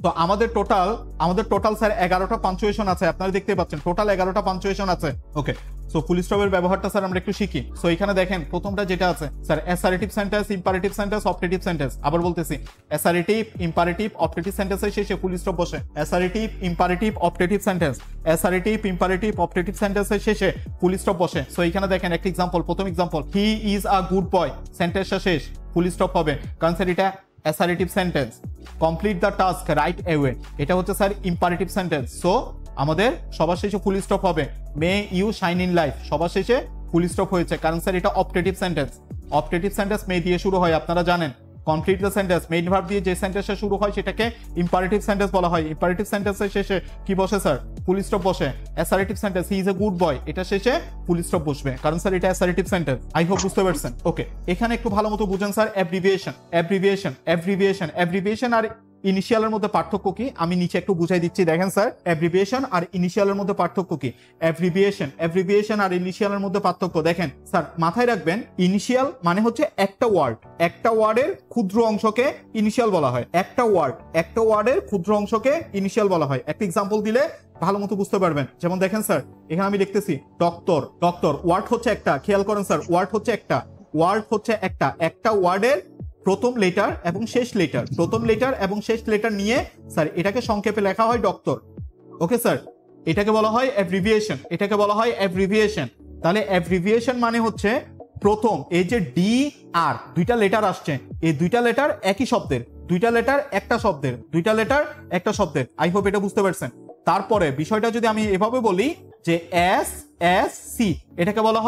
তো আমাদের total sir 11টা punctuation আছে, আপনারা দেখতে পাচ্ছেন টোটাল 11টা পাঞ্চুয়েশন আছে। ওকে, সো ফুল স্টপের ব্যবহারটা স্যার আমরা একটু শিখি। সো এখানে দেখেন প্রথমটা যেটা আছে sir assertive sentence, imperative sentence, optative sentence. আবার বলতেছি অ্যাসারেটিভ, ইম্পারেটিভ, অপটেটিভ সেন্টেন্সের শেষে ফুল স্টপ বসে। Assertive, imperative, optative sentence, assertive, imperative, optative সেন্টেন্সের শেষে ফুল স্টপ বসে। সো এখানে দেখেন একটা এক্সাম্পল, প্রথম example, he is a good boy, সেন্টেন্সটা শেষ ফুল স্টপ হবে, কারণ স্যার এটা assertive sentence. Complete the task right away, এটা হচ্ছে স্যার ইম্পারেটিভ সেন্টেন্স। সো আমাদের সবার শেষে ফুল স্টপ হবে। May you shine in life, সবার শেষে ফুল স্টপ হয়েছে, কারণ স্যার এটা optative sentence. Optative sentence may দিয়ে শুরু হয়, আপনারা জানেন। Complete the sentence, main verb দিয়ে যে সেন্টেন্সটা শুরু হয় সেটাকে ইম্পারেটিভ সেন্টেন্স বলা হয়। ইম্পারেটিভ সেন্টেন্সের শেষে কি বসে স্যার? ফুল স্টপ বসে। Assertive sentence, he is a good boy, এটা শেষে ফুল স্টপ বসবে, কারণ স্যার এটা অ্যাসারেটিভ সেন্টেন্স। আই হোপ বুঝতে পারছেন। ওকে, এখানে একটু ভালো মতো বুঝেন স্যার অ্যাব্রিভিয়েশন আর ইনিশিয়ালের মধ্যে পার্থক্য কি আমি নিচে একটু বুঝাই দিচ্ছি। দেখেন স্যার অ্যাব্রিভিয়েশন আর ইনিশিয়ালের মধ্যে পার্থক্য কি। অ্যাব্রিভিয়েশন আর ইনিশিয়ালের মধ্যে পার্থক্য দেখেন স্যার, মাথায় রাখবেন ইনিশিয়াল মানে হচ্ছে একটা ওয়ার্ডের ক্ষুদ্র অংশকে ইনিশিয়াল বলা হয়। একটা ওয়ার্ডের ক্ষুদ্র অংশকে ইনিশিয়াল বলা হয়। একটা এক্সাম্পল দিলে ভালো মতো বুঝতে পারবেন। যেমন দেখেন স্যার, এখানে আমি লিখতেছি ডক্টর, ওয়ার্ড হচ্ছে একটা, খেয়াল করেন স্যার, ওয়ার্ড হচ্ছে একটা ওয়ার্ডের প্রথম লেটার এবং শেষ লেটার নিয়ে স্যার এটাকে সংক্ষেপে লেখা হয় ডক্টর। ওকে স্যার, এটাকে বলা হয় অ্যাব্রিভিয়েশন। তাহলে অ্যাব্রিভিয়েশন মানে হচ্ছে প্রথম এই যে ডি আর দুইটা লেটার আসছে, এই দুইটা লেটার একই শব্দের, দুইটা লেটার একটা শব্দের। আই হোপ এটা বুঝতে পারছেন। তারপরে বিষয়টা যদি আমি এভাবে বলি যে এস এস সি, এটাকে বলা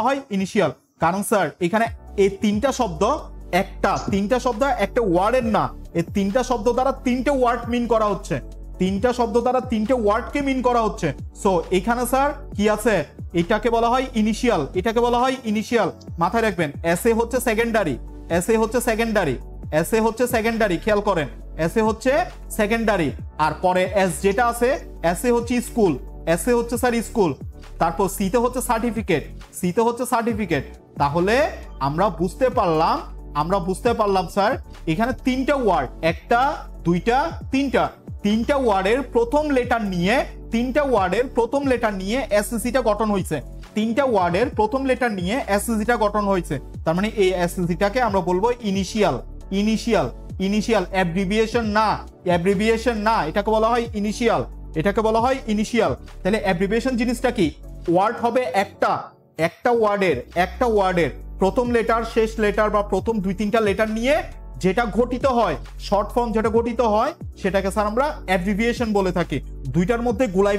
হয় ইনিশিয়াল। কারণ স্যার এখানে এই তিনটা শব্দ একটা ওয়ার্ডের না, এই তিনটা শব্দ দ্বারা তিনটে ওয়ার্ড মিন করা হচ্ছে, তিনটে ওয়ার্ডকে মিন করা হচ্ছে। সো এখানে স্যার কি আছে? এটাকে বলা হয় ইনিশিয়াল। মাথায় রাখবেন এসএ হচ্ছে সেকেন্ডারি, খেয়াল করেন এসএ হচ্ছে সেকেন্ডারি। আর পরে এস যেটা আছে এসএ হচ্ছে স্কুল, তারপর সিতে হচ্ছে সার্টিফিকেট। তাহলে আমরা বুঝতে পারলাম স্যার এখানে তিনটা ওয়ার্ড, একটা দুইটা তিনটা ওয়ার্ডের প্রথম লেটার নিয়ে এসএসিটা গঠন হয়েছে। তার মানে এই এসএসিটাকে আমরা বলবো ইনিশিয়াল। অ্যাব্রিভিয়েশন না, এটাকে বলা হয় ইনিশিয়াল। তাহলে অ্যাব্রিভিয়েশন জিনিসটা কি? ওয়ার্ড হবে একটা ওয়ার্ডের প্রথম লেটার, শেষ লেটার বা প্রথম দুই তিনটা লেটার নিয়ে যেটা গঠিত হয়, শর্ট ফর্ম যেটা গঠিত হয় সেটাকে স্যার আমরা অ্যাব্রিভিয়েশন বলে থাকি। দুইটার মধ্যে গুলাই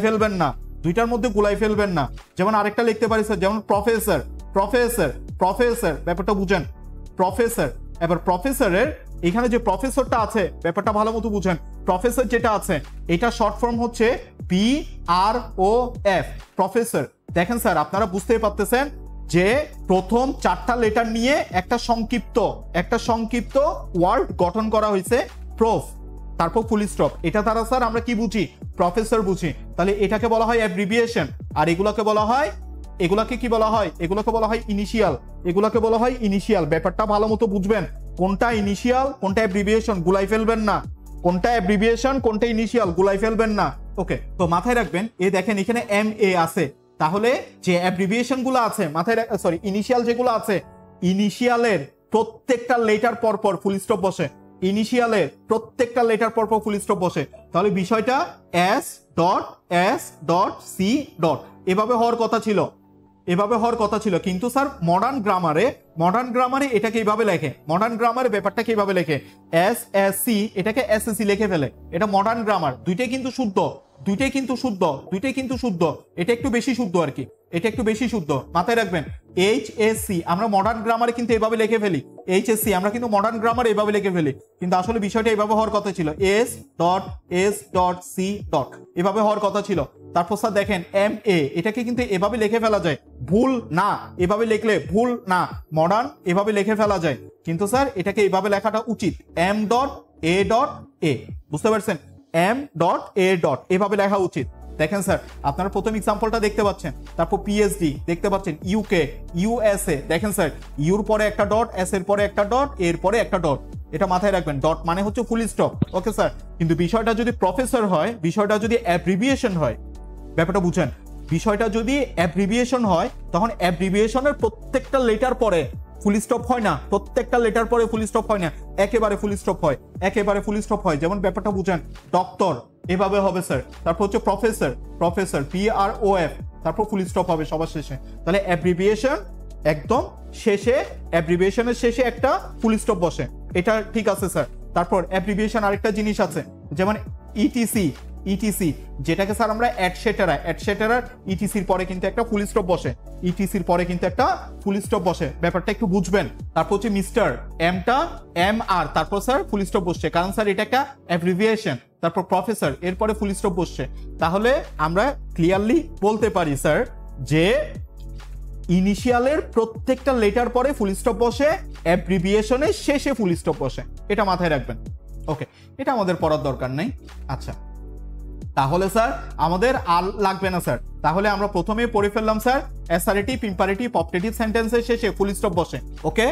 ফেলবেন না। যেমন আরেকটা লিখতে পারি স্যার, যেমন প্রফেসর, ব্যাপারটা বুঝেন। এবার প্রফেসরের এখানে যে প্রফেসরটা আছে ব্যাপারটা ভালো মতো বুঝেন। প্রফেসর যেটা আছে এটা শর্ট ফর্ম হচ্ছে PROF, প্রফেসর। দেখেন স্যার আপনারা বুঝতেই পারতেছেন যে প্রথম চারটা লেটার নিয়ে একটা সংক্ষিপ্ত ওয়ার্ড গঠন করা হয়েছে, প্রফ, তারপর ফুল স্টপ। এটা দ্বারা স্যার আমরা কি বুঝি? প্রফেসর বুঝি। তাহলে এটাকে বলা হয় অ্যাব্রিভিয়েশন। আর এগুলোকে কি বলা হয় ইনিশিয়াল। ব্যাপারটা ভালো মতো বুঝবেন, কোনটা ইনিশিয়াল কোনটা অ্যাব্রিভিয়েশন গুলাই ফেলবেন না, ওকে, তো মাথায় রাখবেন। দেখেন এখানে MA আছে, তাহলে যে অ্যাব্রিভিয়েশন গুলো আছে ইনিশিয়াল যেগুলো আছে, ইনিশিয়ালের প্রত্যেকটা লেটার পরপর ফুল স্টপ বসে। তাহলে বিষয়টা S.C. এভাবে হওয়ার কথা ছিল, কিন্তু স্যার মডার্ন গ্রামারে এটাকে এইভাবে লেখে। ব্যাপারটাকে এইভাবে লেখে SSC, এটাকে SSC লিখে ফেলে। এটা মডার্ন গ্রামার। দুইটাই কিন্তু শুদ্ধ, এটা একটু বেশি শুদ্ধ মাথায় রাখবেন। HSC আমরা মডার্ন গ্রামারে কিন্তু এভাবে লিখে ফেলি, কিন্তু আসলে বিষয়টা এভাবে হওয়ার কথা ছিল, S.C. এভাবে হওয়ার কথা ছিল। তারপর স্যার দেখেন MA, এটাকে কিন্তু এভাবে লিখে ফেলা যায়, ভুল না, এভাবে লিখলে ভুল না, মডার্ন এভাবে লিখে ফেলা যায়, কিন্তু স্যার এটাকে এভাবে লেখাটা উচিত, M.A.A, বুঝতে পারছেন? M.A. এভাবে লেখা উচিত। দেখেন স্যার আপনারা প্রথম এক্সাম্পলটা দেখতে পাচ্ছেন, তারপর পিএইচডি দেখতে পাচ্ছেন, ইউকে, ইউএসএ, দেখেন স্যার ইউর পরে একটা ডট, এস এর পরে একটা ডট, এর পরে একটা ডট, এটা মাথায় রাখবেন, ডট মানে হচ্ছে ফুল স্টপ। ওকে স্যার, কিন্তু বিষয়টা যদি প্রফেসর হয়, বিষয়টা যদি অ্যাব্রিভিয়েশন হয়, ব্যাপারটা বুঝেন, বিষয়টা যদি অ্যাব্রিভিয়েশন হয় তখন অ্যাব্রিভিয়েশনের প্রত্যেকটা লেটার পরে ফুল স্টপ হয় না, প্রত্যেকটা লেটার পরে ফুল স্টপ হয় না, একেবারে ফুল স্টপ হয়, একেবারে ফুল স্টপ হয়। যেমন ব্যাপারটা বুঝেন, ডক্টর এভাবে হবে স্যার, তারপর হচ্ছে প্রফেসর, প্রফেসর PROF, তারপর ফুল স্টপ হবে সবার শেষে। তাহলে অ্যাব্রিভিয়েশন একদম শেষে, অ্যাব্রিভিয়েশনের শেষে একটা ফুল স্টপ বসে, এটা ঠিক আছে স্যার। তারপর অ্যাব্রিভিয়েশন আরেকটা জিনিস আছে, যেমন ইটিসি, ইটিসি যেটাকে স্যার আমরা অ্যাটসেটেরা, অ্যাটসেটেরার ইটিসির পরে কিন্তু একটা ফুল স্টপ বসে, ইটিসির পরে কিন্তু একটা ফুল স্টপ বসে, ব্যাপারটা একটু বুঝবেন। তারপর হচ্ছে মিস্টার, এমটা MR, তারপর স্যার ফুল স্টপ বসছে, কারণ স্যার এটা একটা অ্যাব্রিভিয়েশন। তারপর প্রফেসর, এরপরে ফুল স্টপ বসছে। তাহলে আমরা ক্লিয়ারলি বলতে পারি স্যার যে ইনিশিয়ালের প্রত্যেকটা লেটার পরে ফুল স্টপ বসে, অ্যাব্রিভিয়েশনের শেষে ফুল স্টপ বসে, এটা মাথায় রাখবেন। ওকে, এটা আমাদের পড়ার দরকার নেই। আচ্ছা, তাহলে স্যার আমাদের আর লাগবে না স্যার, তাহলে আমরা প্রথমে পড়ে ফেললাম স্যার অ্যাসারেটিভ, ইম্পারেটিভ, অপটেটিভ সেন্টেন্সের শেষে ফুল স্টপ বসে। ওকে,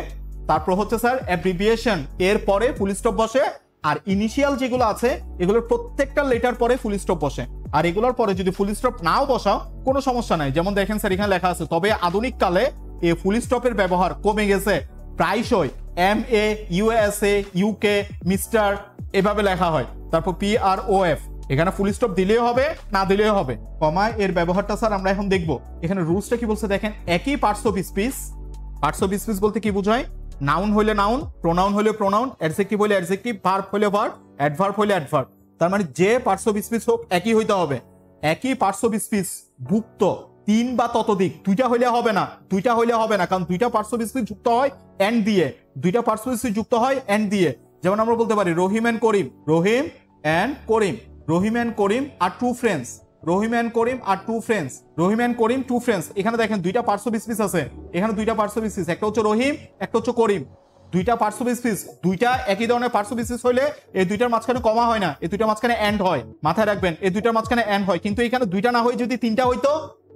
তারপর হচ্ছে স্যার অ্যাব্রিভিয়েশন, এর পরে ফুল স্টপ বসে, আর ইনিশিয়াল যেগুলো আছে এগুলোর প্রত্যেকটা লেটার পরে ফুল স্টপ বসে। আর এগুলোর পরে যদি ফুল স্টপ নাও বসাও কোনো সমস্যা নাই, যেমন দেখেন স্যার এখানে লেখা আছে, তবে আধুনিক কালে এই ফুল স্টপের ব্যবহার কমে গেছে, প্রায়শই MA, USA, UK, মিস্টার এভাবে লেখা হয়। তারপর PROF, এখানে ফুল স্টপ দিলেও হবে, না দিলেও হবে। কমা এর ব্যবহারটা স্যার আমরা এখন দেখবো। এখানে রুলসটা কি বলছে দেখেন, একই parts of speech, parts of speech বলতে কি বোঝায়, নাউন হইলে নাউন, প্রোনাউন হইলে প্রোনাউন, অ্যাডজেক্টিভ হইলে অ্যাডজেক্টিভ, ভার্ব হইলে ভার্ব, অ্যাডভার্ব হইলে অ্যাডভার্ব। তার মানে যে পার্টস অফ স্পিচ হোক একই হইতে হবে, একই পার্টস অফ স্পিচ ভুক্ত তিন বা ততোধিক, দুইটা হইলে হবে না, দুইটা হইলে হবে না, কারণ দুইটা পার্টস অফ স্পিচ যুক্ত হয় এন্ড দিয়ে, দুইটা পার্টস অফ স্পিচ যুক্ত হয় এন্ড দিয়ে। যেমন আমরা বলতে পারি Rahim and Karim, Rahim and Karim, Rahim and Karim আর two friends, Rahim and Karim আর two friends, Rahim and Karim two friends. এখানে দেখেন দুইটা পার্টস অফ স্পিচ আছে, এখানে দুইটা পার্টস অফ স্পিচ, একটা হচ্ছে রহিম, একটা হচ্ছে করিম, দুইটা পার্টস অফ স্পিচ, দুইটা একই ধরনের পার্টস অফ স্পিচ হইলে এই দুইটার মাঝখানে কমা হয় না, এই দুইটার মাঝখানে এন্ড হয়, মাথায় রাখবেন, এই দুইটার মাঝখানে এন্ড হয়। কিন্তু এখানে দুইটা না হয়ে যদি তিনটা হইতো,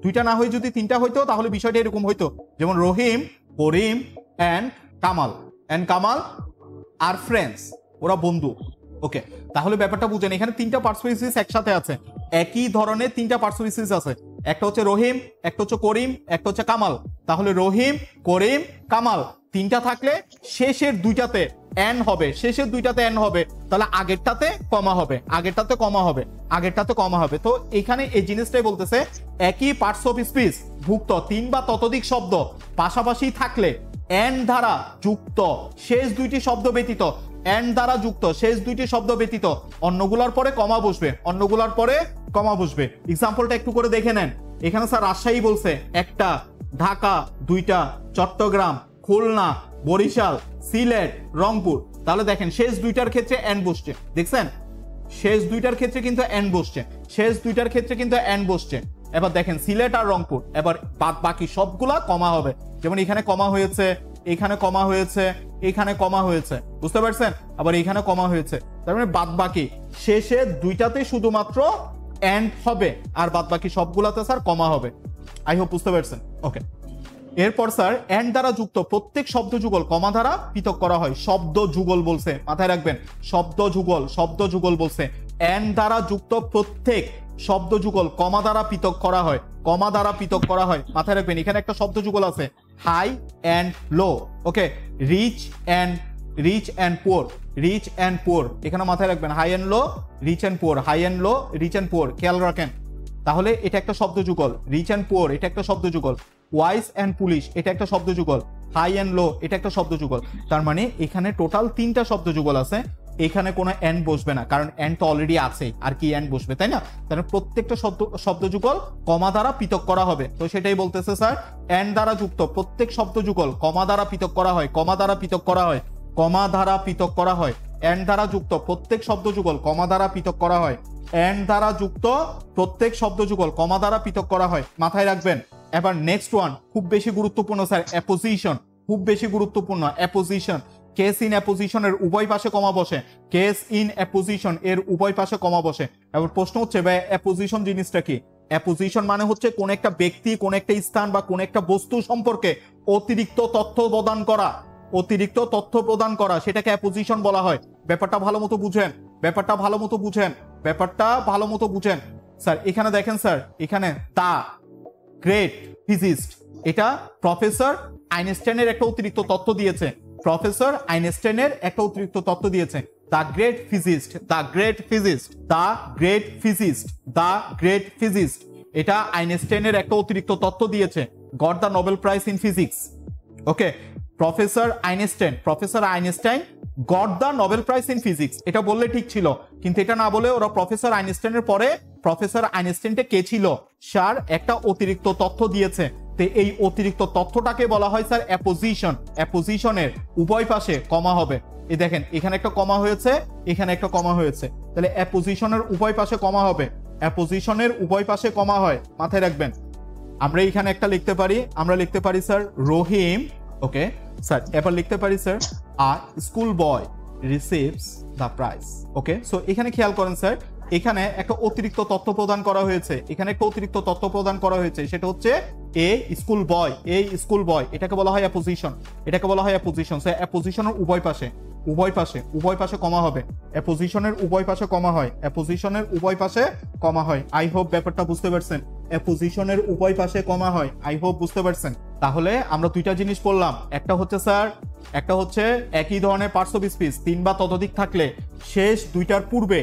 দুইটা না হয়ে যদি তিনটা হইতো তাহলে বিষয়টা এরকম হইতো, যেমন রহিম, করিম এন্ড কামাল আর ফ্রেন্ডস, ওরা বন্ধু। ওকে, তাহলে ব্যাপারটা বুঝেন, এখানে তিনটা পার্টস অফ স্পিচ একসাথে আছে, একই ধরনের তিনটা পার্টস অফ স্পিচ আছে, একটা হচ্ছে রহিম, একটা হচ্ছে করিম, একটা হচ্ছে কামাল। তাহলে রহিম, করিম, কামাল তিনটা থাকলে শেষের দুইটাতে এন হবে, শেষের দুইটাতে এন হবে, তাহলে আগেরটাতে কমা হবে, আগেরটাতে কমা হবে, আগেরটাতে কমা হবে। তো এখানে এই জিনিসটাই বলতেছে, একই পার্টস অফ স্পিচ ভুক্ত তিন বা ততোধিক শব্দ পাশাপাশি থাকলে এন দ্বারা যুক্ত শেষ দুইটি শব্দ ব্যতীত, এন দ্বারা যুক্ত শেষ দুইটি শব্দ ব্যতীত অন্যগুলোর পরে কমা বসবে, অন্যগুলোর পরে কমা বসবে। এক্সাম্পলটা একটু করে দেখে নেন। এখানে স্যার রাজশাহী বলছে একটা, ঢাকা দুইটা, চট্টগ্রাম, খুলনা, বরিশাল, সিলেট, রংপুর। তাহলে দেখেন শেষ দুইটার ক্ষেত্রে এন বসছে, দেখছেন শেষ দুইটার ক্ষেত্রে কিন্তু এন বসছে, শেষ দুইটার ক্ষেত্রে কিন্তু এন বসছে। এবার দেখেন সিলেট আর রংপুর, এবার বাকি সবগুলা কমা হবে, যেমন এখানে কমা হয়েছে, এখানে কমা হয়েছে, এখানে কমা হয়েছে, বুঝতে পারছেন, আবার এখানে কমা হয়েছে। তার মানে বাদ বাকি শেষে দুইটাতে শুধুমাত্র এন্ড হবে, আর বাদ বাকি সবগুলাতে স্যার কমা হবে। আই হোপ বুঝতে পারছেন। ওকে, এরপর স্যার এন্ড দ্বারা যুক্ত প্রত্যেক শব্দ যুগল কমা দ্বারা পৃথক করা হয়। শব্দ যুগল বলছে, মাথায় রাখবেন, শব্দ যুগল, শব্দ যুগল বলছে, এন্ড দ্বারা যুক্ত প্রত্যেক শব্দ যুগল কমা দ্বারা পৃথক করা হয়, কমা দ্বারা পৃথক করা হয়, মাথায় রাখবেন। এখানে একটা শব্দ যুগল আছে, high and low. Okay, rich and poor, rich and poor, এখানে মাথায় রাখবেন, high and low, rich and poor, high and low, rich and poor, খেয়াল রাখেন। তাহলে এটা একটা শব্দ যুগল, রিচ এন্ড পোর এটা একটা শব্দ যুগল, ওয়াইস এন্ড পুলিশ এটা একটা শব্দ যুগল, হাই এন্ড লো এটা একটা শব্দ যুগল। তার মানে এখানে টোটাল তিনটা শব্দ যুগল আছে, এখানে কোনো এন্ড বসবে না, কারণ এন্ড তো অলরেডি আছে, আর কি এন্ড বসবে, তাই না? তাহলে প্রত্যেকটা শব্দ যুগল কমা দ্বারা পৃথক করা হবে। তো সেটাই বলতেছে স্যার, এন্ড দ্বারা যুক্ত প্রত্যেক শব্দ যুগল কমা দ্বারা পৃথক করা হয়, কমা দ্বারা পৃথক করা হয়, কমা দ্বারা পৃথক করা হয়। এন্ড দ্বারা যুক্ত প্রত্যেক শব্দ যুগল কমা দ্বারা পৃথক করা হয়, এন্ড দ্বারা যুক্ত প্রত্যেক শব্দ যুগল কমা দ্বারা পৃথক করা হয়, মাথায় রাখবেন। এবার নেক্সট ওয়ান খুব বেশি গুরুত্বপূর্ণ স্যার, অ্যাপোজিশন, খুব বেশি গুরুত্বপূর্ণ অ্যাপোজিশন। কেস ইন অ্যাপোজিশনের উভয় পাশে কমা বসে, কেস ইন অ্যাপোজিশন এর উভয় পাশে কমা বসে। এবার প্রশ্ন হচ্ছে ভাই অ্যাপোজিশন জিনিসটা কি? অ্যাপোজিশন মানে হচ্ছে কোন একটা ব্যক্তি, কোন একটা স্থান বা কোন একটা বস্তু সম্পর্কে অতিরিক্ত তথ্য প্রদান করা, অতিরিক্ত তথ্য প্রদান করা, সেটাকে অ্যাপোজিশন বলা হয়। ব্যাপারটা ভালো মতো বুঝেন, ব্যাপারটা ভালো মতো বুঝেন, ব্যাপারটা ভালো মতো বুঝেন। স্যার এখানে দেখেন স্যার, এখানে দা গ্রেট ফিজিস্ট, এটা প্রফেসর আইনস্টাইনের একটা অতিরিক্ত তথ্য দিয়েছে, প্রফেসর আইনস্টাইনের একটা অতিরিক্ত তথ্য দিয়েছে। The great physicist, the great physicist, the great physicist, the great physicist, এটা আইনস্টাইনের একটা অতিরিক্ত তথ্য দিয়েছে, got the Nobel prize in physics. Okay, professor Einstein, professor Einstein got the Nobel prize in physics, এটা বললে ঠিক ছিল, কিন্তু এটা না বলে ওরা প্রফেসর আইনস্টাইনের পরে প্রফেসর আইনস্টাইনটা কে ছিল, স্যার একটা অতিরিক্ত তথ্য দিয়েছে। তো এই অতিরিক্ত তথ্যটাকে বলা হয় স্যার অ্যাপোজিশন। অ্যাপোজিশনের উভয় পাশে কমা হবে। এই দেখেন এখানে একটা কমা হয়েছে, এখানে একটা কমা হয়েছে, তাহলে অ্যাপোজিশনের উভয় পাশে কমা হবে। অ্যাপোজিশনের উভয় পাশে কমা হয়, মাথায় রাখবেন। আমরা এখানে একটা লিখতে পারি, আমরা লিখতে পারি স্যার রহিম, ওকে স্যার, এবার লিখতে পারি sir a school boy receives the prize. Okay, so এখানে খেয়াল করেন স্যার, এখানে একটা অতিরিক্ত তথ্য প্রদান করা হয়েছে, এখানে একটা অতিরিক্ত তথ্য প্রদান করা হয়েছে, সেটা হচ্ছে এ স্কুল বয়, এই স্কুল বয়, এটাকে বলা হয় অ্যাপোজিশন, এটাকে বলা হয় অ্যাপোজিশন। সো অ্যাপোজিশনের উভয় পাশে, উভয় পাশে, উভয় পাশে কমা হবে। অ্যাপোজিশনের উভয় পাশে কমা হয়, অ্যাপোজিশনের উভয় পাশে কমা হয়। আই হোপ ব্যাপারটা বুঝতে পারছেন, অ্যাপোজিশনের উভয় পাশে কমা হয়, আই হোপ বুঝতে পারছেন। তাহলে আমরা দুইটা জিনিস পড়লাম, একটা হচ্ছে স্যার, একটা হচ্ছে একই ধরনের পার্টস অফ স্পিচ তিন বা ততোধিক থাকলে শেষ দুইটার পূর্বে,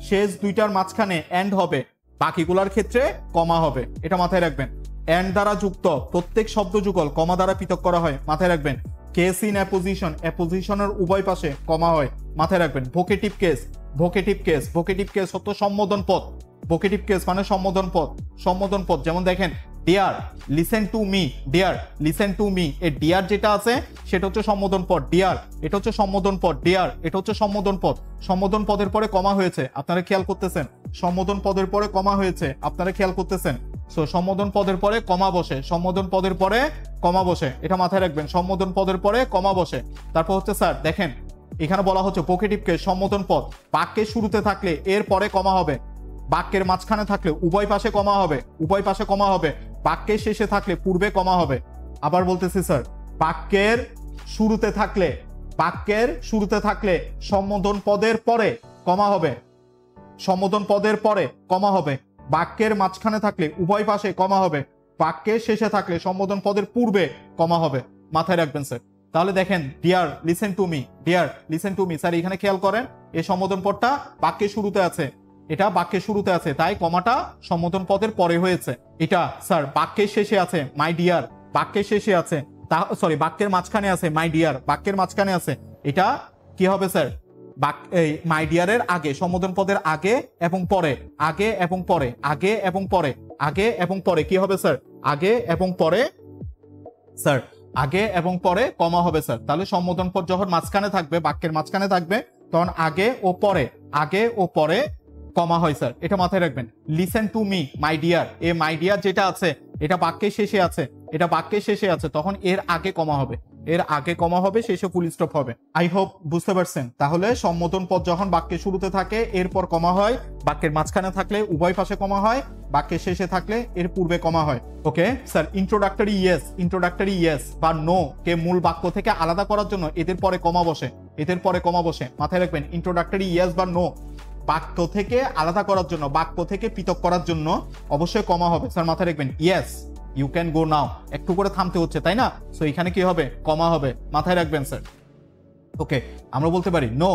শেষ দুইটার মাঝখানে এন্ড হবে, বাকিগুলোর ক্ষেত্রে কমা হবে, এটা মাথায় রাখবেন। এন্ড দ্বারা যুক্ত প্রত্যেক শব্দ যুগল কমা দ্বারা পৃথক করা হয়, মাথায় রাখবেন। কেস ইন অ্যাপোজিশন, অ্যাপোজিশনের উভয় পাশে কমা হয়, মাথায় রাখবেন। Vocative case, vocative case, vocative case হতো সম্বোধন পদ, ভোকেটিভ কেস মানে সম্বোধন পদ, সম্বোধন পদ। যেমন দেখেন dear, listen to me, dear listen to me, এই ডিয়ার যেটা আছে সেটা হচ্ছে সম্বোধন পদ, ডিয়ার এটা হচ্ছে সম্বোধন পদ, ডিয়ার এটা হচ্ছে সম্বোধন পদ। সম্বোধন পদের পরে কমা হয়েছে, আপনারা খেয়াল করতেছেন, সম্বোধন পদের পরে কমা হয়েছে, আপনারা খেয়াল করতেছেন। সো সম্বোধন পদের পরে কমা বসে, সম্বোধন পদের পরে কমা বসে, এটা মাথায় রাখবেন, সম্বোধন পদের পরে কমা বসে। তারপর হচ্ছে স্যার দেখেন এখানে বলা হচ্ছে ভোকেটিভ কেস সম্বোধন পদ বাক্যের শুরুতে থাকলে এর পরে কমা হবে, বাক্যের মাঝখানে থাকলে উভয় পাশে কমা হবে, উভয় পাশে কমা হবে, বাক্যের শেষে থাকলে পূর্বে কমা হবে। আবার বলতেছি স্যার, বাক্যের শুরুতে থাকলে, বাক্যের শুরুতে থাকলে সম্বোধন পদের পরে কমা হবে, সম্বোধন পদের পরে কমা হবে, বাক্যের মাঝখানে থাকলে উভয় পাশে কমা হবে, বাক্যের শেষে থাকলে সম্বোধন পদের পূর্বে কমা হবে, মাথায় রাখবেন স্যার। তাহলে দেখেন dear listen to me, dear listen to me, sir এখানে খেয়াল করেন এই সম্বোধন পদটা বাক্যের শুরুতে আছে, এটা বাক্যের শুরুতে আছে, তাই কমাটা সম্বোধন পদের পরে হয়েছে। এটা স্যার বাক্যের শেষে আছে মাই ডিয়ার, বাক্যের শেষে আছে, সরি বাক্যের মাঝখানে আছে মাই ডিয়ার, বাক্যের মাঝখানে আছে, এটা কি হবে স্যার, এই মাই ডিয়ারের আগে, সম্বোধন পদের আগে এবং পরে, আগে এবং পরে, আগে এবং পরে, আগে এবং পরে কি হবে স্যার, আগে এবং পরে, স্যার আগে এবং পরে কমা হবে স্যার। তাহলে সম্বোধন পদ যখন মাঝখানে থাকবে, বাক্যের মাঝখানে থাকবে, তখন আগে ও পরে, আগে ও পরে কমা হয় স্যার, এটা মাথায় রাখবেন। Listen to me my dear, A my dear যেটা আছে এটা বাক্যের শেষে আছে, এটা বাক্যের শেষে আছে, তখন এর আগে কমা হবে, এর আগে কমা হবে, শেষে ফুল স্টপ হবে। আই হোপ বুঝতে পারছেন। তাহলে সম্বোধন পদ যখন বাক্যের শুরুতে থাকে এরপর কমা হয়, বাক্যের মাঝখানে থাকলে উভয় পাশে কমা হয়, বাক্যের শেষে থাকলে এর পূর্বে কমা হয়। Okay sir, introductory yes, introductory yes বা নো কে মূল বাক্য থেকে আলাদা করার জন্য এদের পরে কমা বসে, এদের পরে কমা বসে, মাথায় রাখবেন। ইন্ট্রোডাক্টরি ইয়েস বা নো বাক্য থেকে আলাদা করার জন্য, বাক্য থেকে পৃথক করার জন্য অবশ্যই কমা হবে স্যার, মাথায় রাখবেন। ইয়েস ইউ ক্যান গো নাও, একটু করে থামতে হচ্ছে তাই না, সো এখানে কি হবে, কমা হবে, মাথায় রাখবেন স্যার। ওকে, আমরা বলতে পারি no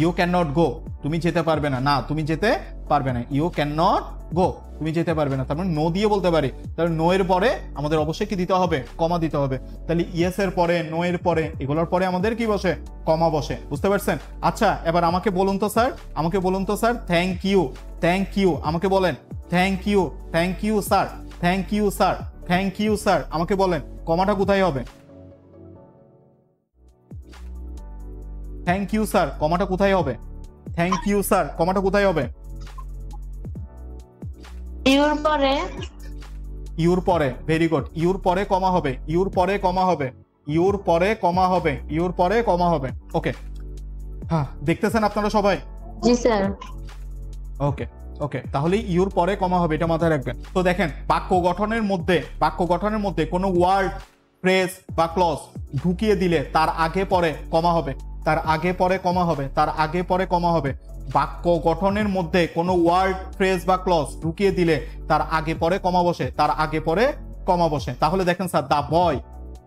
you can not go, তুমি যেতে পারবে না, না তুমি যেতে পারবে না, ইউ ক্যান নট গো তুমি যেতে পারবে না, তার মানে নো দিয়ে বলতে পারি। তাহলে নো এর পরে আমাদের অবশ্যই কি দিতে হবে, কমা দিতে হবে। তাহলে ইয়েস এর পরে, নো এর পরে, এগুলোর পরে আমাদের কি বসে, কমা বসে, বুঝতে পারছেন। আচ্ছা এবার আমাকে বলুন তো স্যার, আমাকে বলুন তো sir thank you, thank you আমাকে বলেন, thank you, thank you sir, thank you sir, thank you sir আমাকে বলেন কমাটা কোথায় হবে, থ্যাংক ইউ স্যার কমাটা কোথায় হবে, থ্যাংক ইউ স্যার কমাটা কোথায় হবে, ইউর পরে, ইউর পরে, ভেরি গুড, ইউর পরে কমা হবে, ইউর পরে কমা হবে, ইউর পরে কমা হবে, ইউর পরে কমা হবে। ওকে, হ্যাঁ দেখতেছেন আপনারা সবাই? জি স্যার। ওকে ওকে, তাহলে ইউর পরে কমা হবে, এটা মাথায় রাখবেন। তো দেখেন বাক্য গঠনের মধ্যে কোনো ওয়ার্ড, ফ্রেজ বা ক্লজ ঢুকিয়ে দিলে তার আগে পরে কমা হবে, তার আগে পরে কমা হবে, তার আগে পরে কমা হবে। বাক্য গঠনের মধ্যে কোনো ওয়ার্ড, ফ্রেজ বা ক্লজ ঢুকিয়ে দিলে তার আগে পরে কমা বসে, তার আগে পরে কমা বসে। তাহলে দেখেন স্যার দা বয়,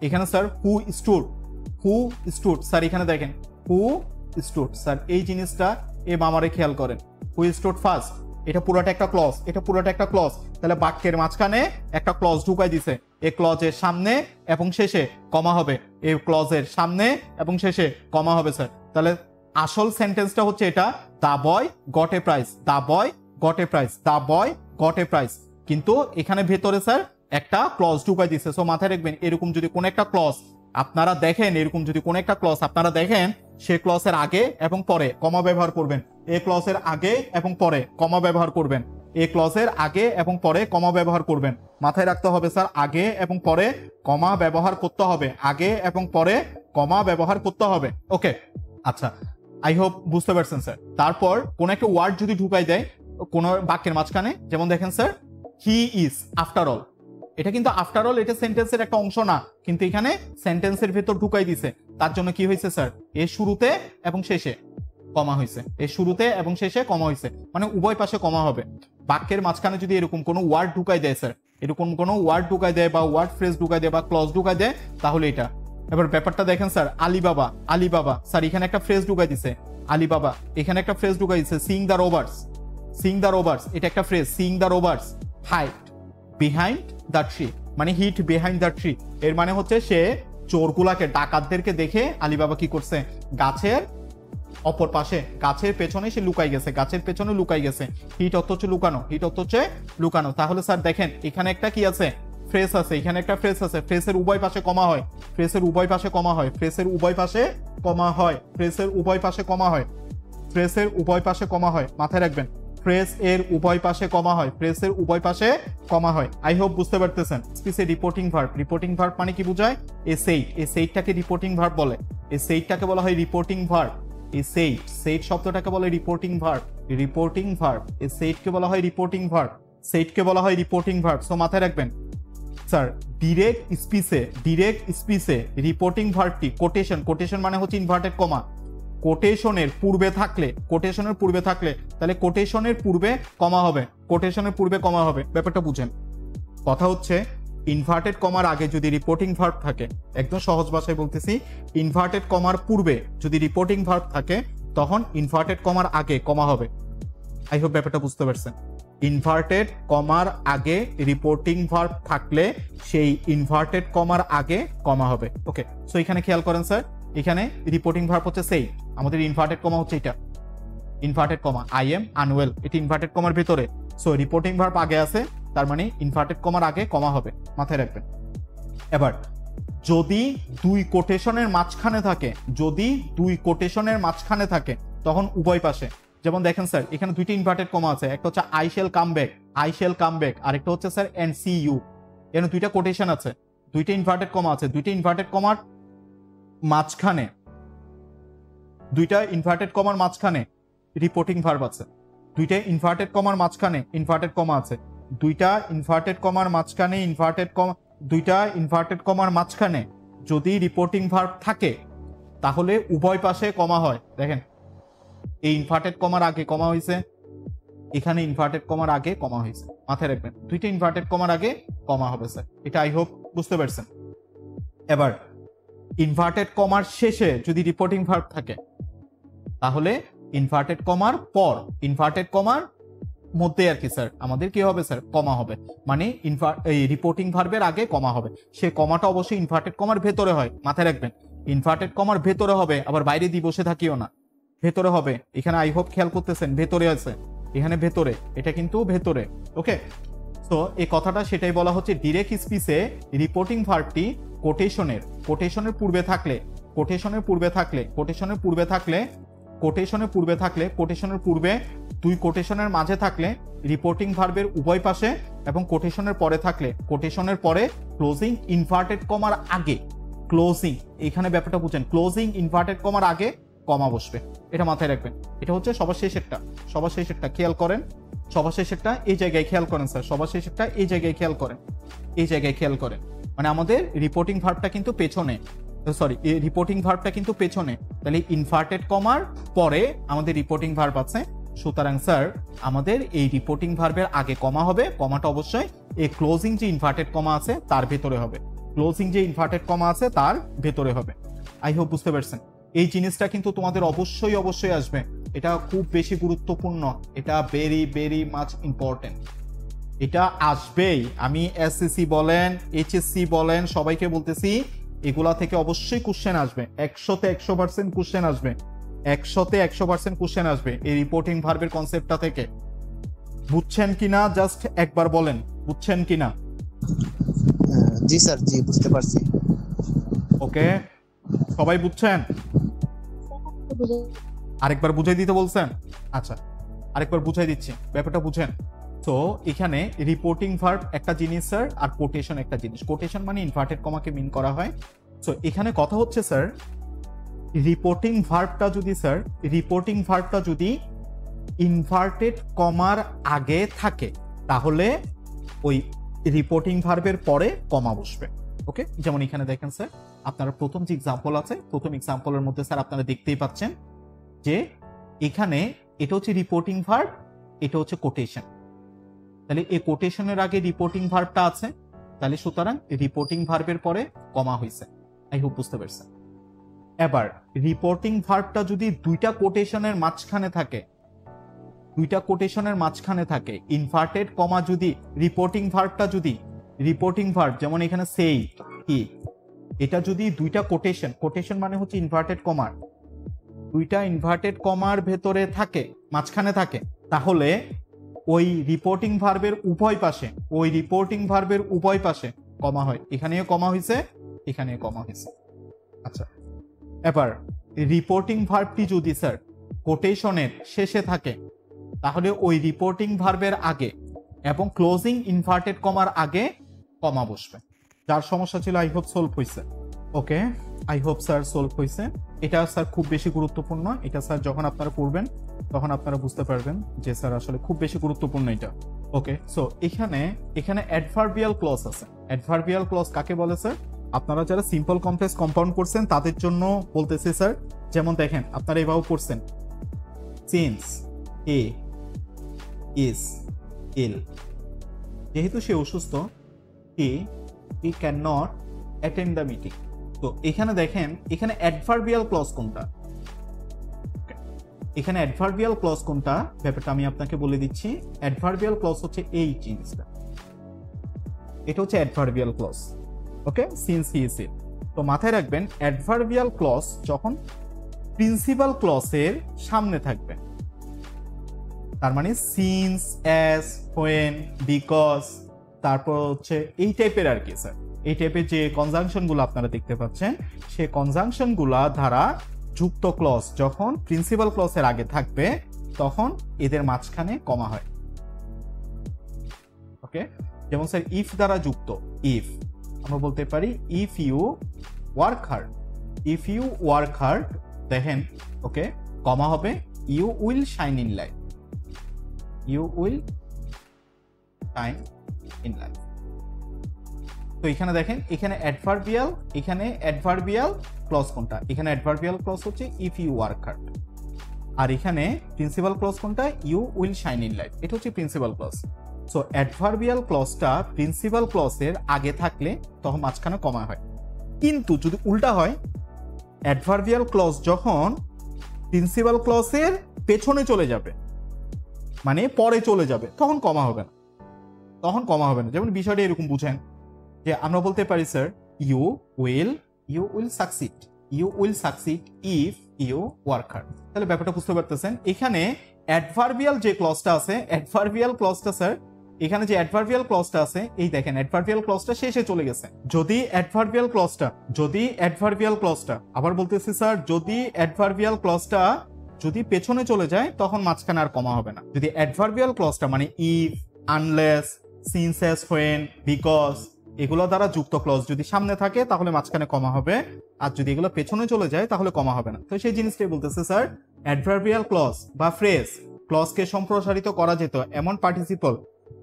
এখানে স্যার হু স্টুড স্যার, এখানে দেখেন হু স্টুড স্যার, এই জিনিসটা এ মামারে খেয়াল করেন। হু স্টুড ফার্স্ট, এটা পুরোটা একটা ক্লজ, এটা পুরোটা একটা ক্লজ। তাহলে বাক্যের মাঝখানে একটা ক্লজ ঢুকাই দিছে, এই ক্লজের সামনে এবং শেষে কমা হবে, এই ক্লজের সামনে এবং শেষে কমা হবে স্যার। তাহলে আসল সেন্টেন্সটা হচ্ছে এটা, the boy got a prize, the boy got a prize, the boy got a prize. কিন্তু এখানে ভেতরে স্যার একটা ক্লজ ঢুকাই দিছে। সো মাথায় রাখবেন, এরকম যদি কোন একটা ক্লজ আপনারা দেখেন, এরকম যদি কোন একটা ক্লজ আপনারা দেখেন, সে ক্লজের আগে এবং পরে কমা ব্যবহার করবেন। এই ক্লজের আগে এবং পরে কমা ব্যবহার করবেন, এই ক্লজের আগে এবং পরে কমা ব্যবহার করবেন। মাথায় রাখতে হবে স্যার, আগে এবং পরে কমা ব্যবহার করতে হবে, আগে এবং পরে কমা ব্যবহার করতে হবে। ওকে, আচ্ছা, আই হোপ বুঝতে পারছেন স্যার। তারপর কোন একটা ওয়ার্ড যদি ঢুকাই দেয় কোন বাক্যের মাঝখানে, যেমন দেখেন sir he is, after all, এটা কিন্তু আফটার অল এটা সেন্টেন্সের একটা অংশ না, কিন্তু এখানে সেন্টেন্সের ভেতর ঢুকাই দিছে। তার জন্য কি হয়েছে স্যার, এর শুরুতে এবং শেষে কমা হয়েছে, এর শুরুতে এবং শেষে কমা হয়েছে, মানে উভয় পাশে কমা হবে। বাক্যের মাঝখানে যদি এরকম কোনো ওয়ার্ড ঢুকাই দেয় স্যার, এরকম কোনো ওয়ার্ড ঢুকাই দেয় বা ওয়ার্ড ফ্রেজ ঢুকাই দেয় বা ক্লজ ঢুকাই দেয়, তাহলে এটা। এবার ব্যাপারটা দেখেন স্যার, আলিবাবা, আলিবাবা স্যার এখানে একটা ফ্রেজ ঢুকাই দিছে, আলিবাবা এখানে একটা ফ্রেজ ঢুকাই দিছে, seeing the robbers, seeing the robbers, এটা একটা phrase, seeing the robbers hide behind the tree, মানে হিট বিহাইন্ড দ্য ট্রি। এর মানে হচ্ছে সে চোরগুলাকে, ডাকাতদেরকে দেখে আলিবাবা কি করছে, গাছের অপর পাশে, গাছের পেছনে সে লুকাই গেছে, গাছের পেছনে লুকাই গেছে। হিট অর্থ হচ্ছে লুকানো, হিট অর্থ হচ্ছে লুকানো। তাহলে স্যার দেখেন এখানে একটা কি আছে, ফ্রেজ আছে, এখানে একটা ফ্রেজ আছে, ফ্রেজের উভয় পাশে কমা হয়, ফ্রেজের উভয় পাশে কমা হয়, ফ্রেজের উভয় পাশে কমা হয়, ফ্রেজের উভয় পাশে কমা হয়, ফ্রেজের উভয় পাশে কমা হয়। মাথায় রাখবেন, ফ্রেজ এর উভয় পাশে কমা হয়, ফ্রেজের উভয় পাশে কমা হয়। আই হোপ বুঝতে পারতেছেন। স্পিসে রিপোর্টিং ভার্ব, রিপোর্টিং ভার্ব মানে কি বোঝায়, এ সেইট, এই সেইটটাকে রিপোর্টিং ভার্ব বলে, এই সেইটটাকে বলা হয় রিপোর্টিং ভার্ব। এই সেইট, সেইট শব্দটাকে বলে রিপোর্টিং ভার্ব, রিপোর্টিং ভার্ব, এই সেইটকে বলা হয় রিপোর্টিং ভার্ব, সেইটকে বলা হয় রিপোর্টিং ভার্ব। সো মাথায় রাখবেন স্যার, ডিরেক্ট স্পিচে রিপোর্টিং ভার্বটি কোটেশন, কোটেশন মানে হচ্ছে ইনভার্টেড কমা, কোটেশনের পূর্বে থাকলে, কোটেশনের পূর্বে থাকলে, তাহলে কোটেশনের পূর্বে কমা হবে, কোটেশনের পূর্বে কমা হবে। ব্যাপারটা বুঝেন, কথা হচ্ছে ইনভার্টেড কমার আগে যদি রিপোর্টিং ভার্ব থাকে, একদম সহজ ভাষায় বলতেছি, ইনভার্টেড কমার পূর্বে যদি রিপোর্টিং ভার্ব থাকে তখন ইনভার্টেড কমার আগে কমা হবে। আই হোপ ব্যাপারটা বুঝতে পারছেন। ইনভার্টেড কমার আগে রিপোর্টিং ভার্ব থাকলে সেই ইনভার্টেড কমার আগে কমা হবে। ওকে, সো এখানে খেয়াল করেন স্যার, এখানে রিপোর্টিং ভার্ব হচ্ছে সেই, আমাদের ইনভার্টেড কমা হচ্ছে এটা, inverted comma I am unwell, এটি ইনভার্টেড কমার ভিতরে। সো রিপোর্টিং ভার্ব আগে আছে, তার মানে ইনভার্টেড কমার আগে কমা হবে, মাথায় রাখবেন। এবার যদি দুই কোটেশনের মাঝখানে থাকে, যদি দুই কোটেশনের মাঝখানে থাকে তখন উভয় পাশে, যেমন দেখেন স্যার এখানে দুইটি ইনভার্টেড কমা আছে, একটা হচ্ছে I shall come back, I shall come back, আরেকটা হচ্ছে স্যার এন্ড সি ইউ। এখানে দুইটা কোটেশন আছে, দুইটা ইনভার্টেড কমা আছে, দুইটা ইনভার্টেড কমার মাঝখানে, দুইটা ইনভার্টেড কমার মাঝখানে রিপোর্টিং ভার্ব আছে, দুইটা ইনভার্টেড কমার মাঝখানে ইনভার্টেড কমা আছে, দুইটা ইনভার্টেড কমার মাঝখানে ইনভার্টেড কমা, দুইটা ইনভার্টেড কমার মাঝখানে যদি রিপোর্টিং ভার্ব থাকে তাহলে উভয় পাশে কমা হয়। দেখেন এই ইনভার্টেড কমার আগে কমা হয়েছে, এখানে ইনভার্টেড কমার আগে কমা হয়েছে, মাথায় রাখবেন দুইটা ইনভার্টেড কমার আগে কমা হবে স্যার, এটা আই হোপ বুঝতে পারছেন। এবার ইনভার্টেড কমার শেষে যদি রিপোর্টিং ভার্ব থাকে তাহলে ইনভার্টেড কমার পর, ইনভার্টেড কমার মধ্যে আর কি স্যার আমাদের কি হবে স্যার, কমা হবে, মানে এই রিপোর্টিং ভার্বের আগে কমা হবে। সে কমাটা অবশ্যই ইনভার্টেড কমার ভেতরে হয়, মাথায় রাখবেন ইনভার্টেড কমার ভেতরে হবে, আবার বাইরে দিয়ে বসে থাকিও না, ভেতরে হবে। এখানে আই হোপ খেয়াল করতেছেন ভেতরে আছে, এখানে ভেতরে, এটা কিন্তু ভেতরে। ওকে, তো এই কথাটা সেটাই বলা হচ্ছে ডিরেক্ট স্পিচে রিপোর্টিং ভার্বটি কোটেশনের, কোটেশনের পূর্বে থাকলে, কোটেশনের পূর্বে থাকলে, কোটেশনের পূর্বে থাকলে, কোটেশনের পূর্বে থাকলে, কোটেশনের পূর্বে দুই কোটেশনের মাঝে থাকলে রিপোর্টিং ভার্বের উভয় পাশে, এবং কোটেশনের পরে থাকলে, কোটেশনের পরে ক্লোজিং ইনভার্টেড কমার আগে, ক্লোজিং, এখানে ব্যাপারটা বুঝেন, ক্লোজিং ইনভার্টেড কমার আগে কমা বসবে, এটা মাথায় রাখবেন। এটা হচ্ছে সবার শেষ একটা, সবার শেষ একটা খেয়াল করেন, সবার শেষ একটা এই জায়গায় খেয়াল করেন স্যার, সবার শেষ একটা এই জায়গায় খেয়াল করেন, এই জায়গায় খেয়াল করেন। মানে আমাদের রিপোর্টিং ভার্বটা কিন্তু পেছনে, সরি রিপোর্টিং ভার্বটা কিন্তু পেছনে, তাহলে ইনভার্টেড কমার পরে আমাদের রিপোর্টিং ভার্ব আছে। সুতরাং স্যার আমাদের এই রিপোর্টিং ভার্বের আগে কমা হবে, কমাটা অবশ্যই এই ক্লোজিং যে ইনভার্টেড কমা আছে তার ভেতরে হবে, ক্লোজিং যে ইনভার্টেড কমা আছে তার ভেতরে হবে। আই হোপ বুঝতে পারছেন। এই জিনিসটা কিন্তু তোমাদের অবশ্যই অবশ্যই আসবে, এটা খুব বেশি গুরুত্বপূর্ণ, এটা ভেরি ভেরি মাচ ইম্পর্টেন্ট, এটা আসবেই। আমি এসএসসি বলেন এইচএসসি বলেন সবাইকে বলতেছি এগুলা থেকে অবশ্যই কোশ্চেন আসবে, 100তে 100% কোশ্চেন আসবে, 100তে 100% কোশ্চেন আসবে এই রিপোর্টিং ভার্বের কনসেপ্টটা থেকে। বুঝছেন কিনা জাস্ট একবার বলেন, বুঝছেন কিনা? জি স্যার, জি বুঝতে পারছি। ওকে, সবাই বুঝছেন? আরেকবার বুঝাই দিতে বলছেন? আচ্ছা আরেকবার বুঝাই দিচ্ছি, ব্যাপারটা বুঝেন। তো এখানে রিপোর্টিং ভার্ব একটা জিনিস স্যার, আর কোটেশন একটা জিনিস। কোটেশন মানে ইনভার্টেড কমাকে মিন করা হয়। সো এখানে কথা হচ্ছে স্যার, রিপোর্টিং ভার্বটা যদি স্যার, রিপোর্টিং ভার্বটা যদি ইনভার্টেড কমার আগে থাকে তাহলে ওই রিপোর্টিং ভার্বের পরে কমা বসবে। ওকে, যেমন এখানে দেখেন স্যার, আপনারা প্রথম যে এক্সাম্পল আছে, প্রথম এক্সাম্পলের মধ্যে স্যার আপনারা দেখতেই পাচ্ছেন যে এখানে এটা হচ্ছে রিপোর্টিং ভার্ব, এটা হচ্ছে কোটেশন। তাহলে এই কোটেশনের আগে রিপোর্টিং ভার্বটা আছে, তাহলে সুতরাং রিপোর্টিং ভার্বের পরে কমা হয়েছে। আই হোপ বুঝতে পারছেন। এবার রিপোর্টিং ভার্বটা যদি দুইটা কোটেশনের মাঝখানে থাকে, দুইটা কোটেশনের মাঝখানে থাকে, ইনভার্টেড কমা যদি রিপোর্টিং ভার্বটা যদি, রিপোর্টিং ভার্ব যেমন এখানে সেই কি, এটা যদি দুইটা কোটেশন, কোটেশন মানে হচ্ছে ইনভার্টেড কমার, দুইটা ইনভার্টেড কমার ভেতরে থাকে, মাঝখানে থাকে, তাহলে ওই রিপোর্টিং ভার্বের উভয় পাশে, ওই রিপোর্টিং ভার্বের উভয় পাশে কমা হয়। এখানেও কমা হয়েছে, এখানেও কমা হয়েছে। আচ্ছা, এবার রিপোর্টিং ভার্বটি যদি স্যার কোটেশনের শেষে থাকে তাহলে ওই রিপোর্টিং ভার্বের আগে এবং ক্লোজিং ইনভার্টেড কমার আগে কমা বসবে। যার সমস্যা ছিল আই হোপ সলভ হয়েছে। ওকে, আই হোপ স্যার সলভ হয়েছে। এটা স্যার খুব বেশি গুরুত্বপূর্ণ, এটা স্যার যখন আপনারা পড়বেন তখন আপনারা বুঝতে পারবেন যে স্যার আসলে খুব বেশি গুরুত্বপূর্ণ এটা। ওকে, সো এখানে অ্যাডভার্বিয়াল ক্লজ আছে। অ্যাডভার্বিয়াল ক্লজ কাকে বলে স্যার? আপনারা যারা সিম্পল কমপ্লেক্স কম্পাউন্ড করছেন তাদের জন্য বলতেছি স্যার। যেমন দেখেন আপনারা এভাবে পড়ছেন, সিন্স এ ইজ ইল, যেহেতু সে অসুস্থ, he can not attend the meeting. তো এখানে দেখেন, এখানে অ্যাডভার্বিয়াল ক্লজ কোনটা, এখানে অ্যাডভার্বিয়াল ক্লজ কোনটা ব্যাপারটা আমি আপনাকে বলে দিচ্ছি। অ্যাডভার্বিয়াল ক্লজ হচ্ছে এই জিনিসটা, এটা হচ্ছে adverbial clause. Okay, since he is ill. তো মাথায় রাখবেন অ্যাডভার্বিয়াল ক্লজ যখন প্রিন্সিপাল ক্লজের সামনে থাকবে, তার মানে সিন্স, অ্যাজ, হোয়েন, বিকজ, তারপর হচ্ছে এই টাইপের আর কি স্যার, এই টাইপের যে কনজাংশন গুলো আপনারা দেখতে পাচ্ছেন, সেই কনজাংশন গুলা দ্বারা যুক্ত ক্লজ যখন প্রিন্সিপাল ক্লজের আগে থাকবে তখন এদের মাঝখানে কমা হয়। ওকে, যেমন স্যার ইফ দ্বারা যুক্ত, ইফ আমরা বলতে পারি if you work hard, if you work hard, দেখেন ওকে কমা হবে you will shine in life, you will shine in life. তো এখানে দেখেন, এখানে অ্যাডভার্বিয়াল ক্লজ কোনটা? এখানে অ্যাডভার্বিয়াল ক্লজ হচ্ছে ইফ ইউ ওয়ার্ক হার্ড, আর এখানে প্রিন্সিপাল ক্লজ কোনটা? You will shine in life, এটা হচ্ছে প্রিন্সিপাল ক্লজ। সো অ্যাডভার্বিয়াল ক্লজটা প্রিন্সিপাল ক্লজের আগে থাকলে তখন মাঝখানে কমা হয়। কিন্তু যদি উল্টা হয়, অ্যাডভার্বিয়াল ক্লজ যখন প্রিন্সিপাল ক্লজের পেছনে চলে যাবে, মানে পরে চলে যাবে, তখন কমা হবে না, তখন কমা হবে না। যেমন বিষয়টা এরকম বুঝেন যে আমরা বলতে পারি sir you will succeed, you will succeed if you work hard. তাহলে ব্যাপারটা বুঝতে পারতেছেন। এখানে অ্যাডভার্বিয়াল যে ক্লজটা আছে, অ্যাডভার্বিয়াল ক্লজটা স্যার, এখানে যে অ্যাডভার্বিয়াল ক্লজটা আছে, এই দেখেন অ্যাডভার্বিয়াল ক্লজটা শেষে চলে গেছে। যদি অ্যাডভার্বিয়াল ক্লজটা আবার বলতেছি স্যার, যদি অ্যাডভার্বিয়াল ক্লজটা যদি পেছনে চলে যায় তখন মাঝখানে আর কমা হবে না। যদি অ্যাডভার্বিয়াল ক্লজটা মানে if, unless, since, as, when, because এগুলো দ্বারা যুক্ত ক্লজ যদি সামনে থাকে তাহলে মাঝখানে কমা হবে, আর যদি এগুলো পেছনে চলে যায় তাহলে কমা হবে না। তো সেই জিনিসটাই বলতেছে স্যার, অ্যাডভার্বিয়াল ক্লজ বা ফ্রেজ ক্লজকে সম্প্রসারিত করা যেত এমন পার্টিসিপল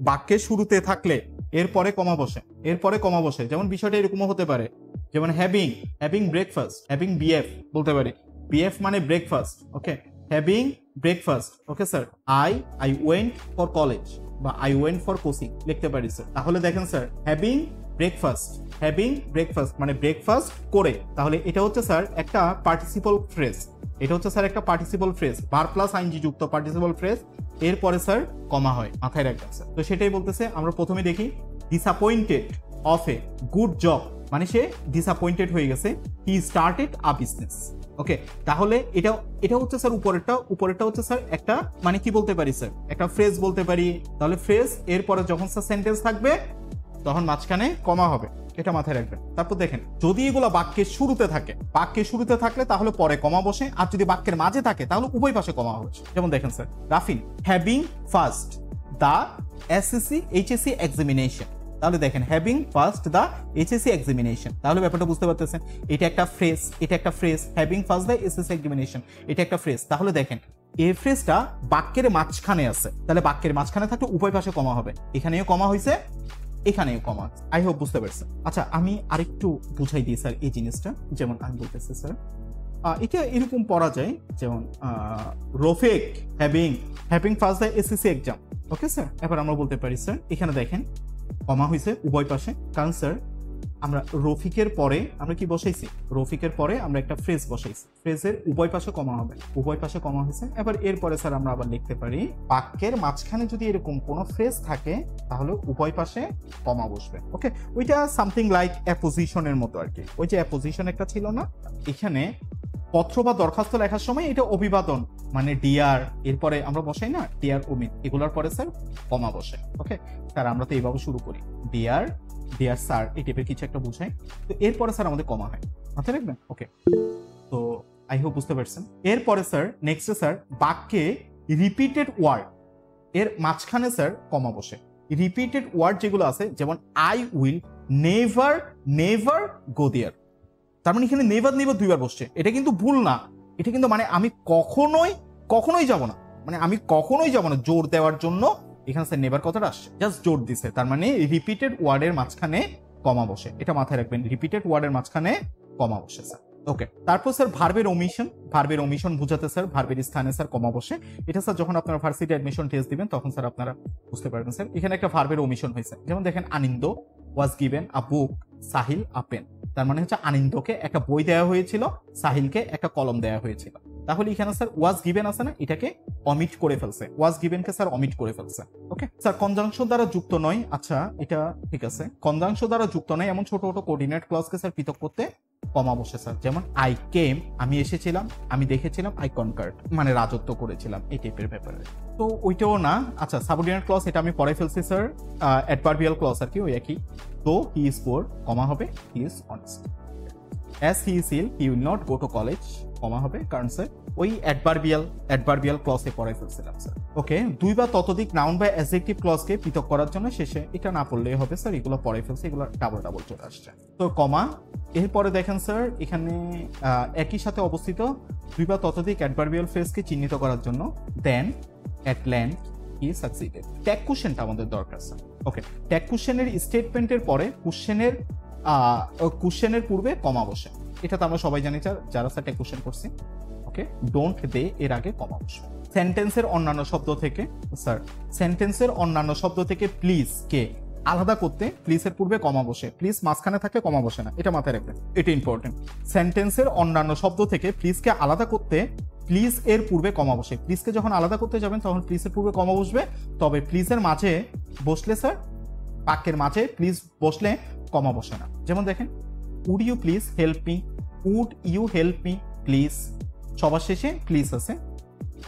বাক্যের শুরুতে থাকলে এরপরে কমা বসে। যেমন বিষয়টা এরকমও হতে পারে, যেমন হ্যাভিং ব্রেকফাস্ট, হ্যাভিং বিএফ বলতে পারি, বিএফ মানে breakfast, okay, having breakfast, okay sir, I went for college বা আই ওয়েন্ট ফর কোচিং লিখতে পারি স্যার। তাহলে দেখেন স্যার, হ্যাভিং ব্রেকফাস্ট মানে ব্রেকফাস্ট করে, তাহলে এটা হচ্ছে স্যার একটা participle phrase, verb plus ING যুক্ত পার্টিসিপল ফ্রেজ, এরপরে স্যার কমা হয়, মাথায় রাখবেন স্যার। তো সেটাই বলতেছে, আমরা প্রথমে দেখি disappointed of a good job, মানে সে ডিসঅ্যাপয়েন্টেড হয়ে গেছে, হি স্টার্টেড আ বিজনেস, ওকে। তাহলে এটা হচ্ছে স্যার উপরেরটা হচ্ছে স্যার একটা, মানে কি বলতে পারি স্যার, একটা ফ্রেজ বলতে পারি। তাহলে ফ্রেজ এরপরে যখন স্যার সেন্টেন্স থাকবে তখন মাঝখানে কমা হবে, এটা মাথায় রাখবেন। তারপর দেখেন, যদি এগুলো বাক্যের শুরুতে থাকলে তাহলে পরে কমা বসে, আর যদি বাক্যের মাঝে থাকে তাহলে উভয় পাশে কমা বসে। যেমন দেখেন sir, Rafin having first the HSC examination, তাহলে দেখেন having first the HSC examination, তাহলে ব্যাপারটা বুঝতে পারতেছেন, এটা একটা phrase, having first the HSC examination, এটা একটা ফ্রেজ। তাহলে দেখেন এই ফ্রেজটা বাক্যের মাঝখানে আছে, তাহলে বাক্যের মাঝখানে থাকলে উভয় পাশে কমা হবে, এখানেও কমা হয়েছে, এখানেও কমা। আই হোপ বুঝতে পারছেন। আচ্ছা, আমি আরেকটু বুঝাই দিই স্যার এই জিনিসটা। যেমন আমি বলতেছি স্যার, এটা এরকম পড়া যায়, যেমন Rafiq having first the SSC exam, okay sir. এবার আমরা বলতে পারি স্যার, এখানে দেখেন কমা হয়েছে উভয় পাশে, কারণ স্যার আমরা রফিকের পরে আমরা কি বসাইছি, রফিকের পরে আমরা একটা ফ্রেজ বসাইছি, ফ্রেজের উভয় পাশে কমা হবে, উভয় পাশে কমা হয়েছে। এবার এরপরে স্যার আমরা আবার লিখতে পারি, বাক্যের মাঝখানে যদি এরকম কোনো ফ্রেজ থাকে তাহলে উভয় পাশে কমা বসবে, ওকে। ওইটা সামথিং লাইক অ্যাপোজিশনের মতো আর কি, ওই যে অ্যাপোজিশন একটা ছিল না, এখানে পত্র বা দরখাস্ত লেখার সময় এটা অভিবাদন মানে ডিয়ার, এরপরে আমরা বসাই না ডিয়ার অমিত, এগুলোর পরে স্যার কমা বসে, ওকে স্যার। আমরা তো এইভাবে শুরু করি, ডিয়ার স্যার, এই টাইপের কিছু একটা বুঝাই, তো এরপরে স্যার আমাদের কমা হয়, মাথায় রাখবেন, ওকে। তো আই হোপ বুঝতে পারছেন। এরপরে স্যার নেক্সটে স্যার বাক্যে রিপিটেড ওয়ার্ড এর মাঝখানে স্যার কমা বসে, রিপিটেড ওয়ার্ড যেগুলো আছে, যেমন আই উইল নেভার গো দেয়ার, তার মানে এখানে নেভার দুইবার বসছে, এটা কিন্তু ভুল না, এটা কিন্তু মানে আমি কখনোই যাব না, মানে আমি কখনোই যাব না, জোর দেওয়ার জন্য এখানে স্যার নেভার কথাটা আসছে, জাস্ট জোর দিছে, তার মানে রিপিটেড ওয়ার্ডের মাঝখানে কমা বসে, এটা মাথায় রাখবেন, রিপিটেড ওয়ার্ডের মাঝখানে কমা বসে স্যার, ওকে। তারপর স্যার ভার্বের ওমিশন বুঝাতে স্যার ভার্বের স্থানে স্যার কমা বসে, এটা স্যার যখন আপনারা ভার্সিটি অ্যাডমিশন টেস্ট দিবেন তখন স্যার আপনারা বুঝতে পারবেন স্যার। এখানে একটা ভার্বের ওমিশন হয়েছে, যেমন দেখেন Anand was given a book, Sahil a pen, তার মানে হচ্ছে আনন্দকে একটা বই দেওয়া হয়েছিল, সাহিলকে একটা কলম দেওয়া হয়েছিল। তাহলে এখানে স্যার ওয়াজ গিভেন আছে না, এটাকে অমিট করে ফেলছে, ওয়াজ গিভেনকে স্যার অমিট করে ফেলছে, ওকে স্যার। কনজাংশন দ্বারা যুক্ত নয়, আচ্ছা এটা ঠিক আছে, কনজাংশন দ্বারা যুক্ত নয় এমন ছোট ছোট কোঅর্ডিনেট ক্লজকে স্যার পৃথক করতে কমা বসে স্যার, যেমন আই কেম আমি এসেছিলাম, আমি দেখেছিলাম, আই কনকার্ড মানে রাজত্ব করেছিলাম, এই টাইপের ব্যাপারে। তো ওইটাও না। আচ্ছা, সাবঅর্ডিনেট ক্লজ এটা আমি পড়াই ফেলছি স্যার, অ্যাডভার্বিয়াল ক্লজ আর কি ওই একই। তো হি ইজ পোর কমা হবে he is honest, as he is ill he will not go to college comma হবে, কারণ স্যার ওই অ্যাডভার্বিয়াল ক্লজে পড়াই ফেলছিলাম স্যার, ওকে। দুই বা ততোধিক নাউন বা অ্যাডজেক্টিভ ক্লজকে পৃথক করার জন্য শেষে এটা না পড়লেই হবে স্যার, এগুলো পড়াই ফেলছে, এগুলো ডাবল চলে আসছে। তো কমা, এরপরে দেখেন স্যার এখানে একই সাথে অবস্থিত দুই বা ততোধিক অ্যাডভার্বিয়াল ফ্রেজকে চিহ্নিত করার জন্য then at length he succeeded, tag কোশ্চেনটা আমাদের দরকার স্যার, ওকে। ট্যাগ কোশ্চেনের স্টেটমেন্টের পরে কোশ্চেনের পূর্বে কমা বসে, এটা তো আমরা সবাই জানি যারা স্যার ট্যাগ কোশ্চেন করছি, ওকে। ডোন্ট দে এর আগে কমা বসবে। সেন্টেন্সের অন্যান্য শব্দ থেকে প্লিজ কে আলাদা করতে প্লিজের পূর্বে কমা বসে, প্লিজ মাঝখানে থাকলে কমা বসে না, এটা মাথায় রাখবেন, এটা ইম্পর্টেন্ট। সেন্টেন্সের অন্যান্য শব্দ থেকে প্লিজকে আলাদা করতে প্লিজ এর পূর্বে কমা বসে, প্লিজকে যখন আলাদা করতে যাবেন তখন প্লিজের পূর্বে কমা বসবে, তবে প্লিজের মাঝে বসলে স্যার, বাক্যের মাঝে প্লিজ বসলে কমা বসে না। যেমন দেখেন would you please help me please, সবার শেষে প্লিজ আছে,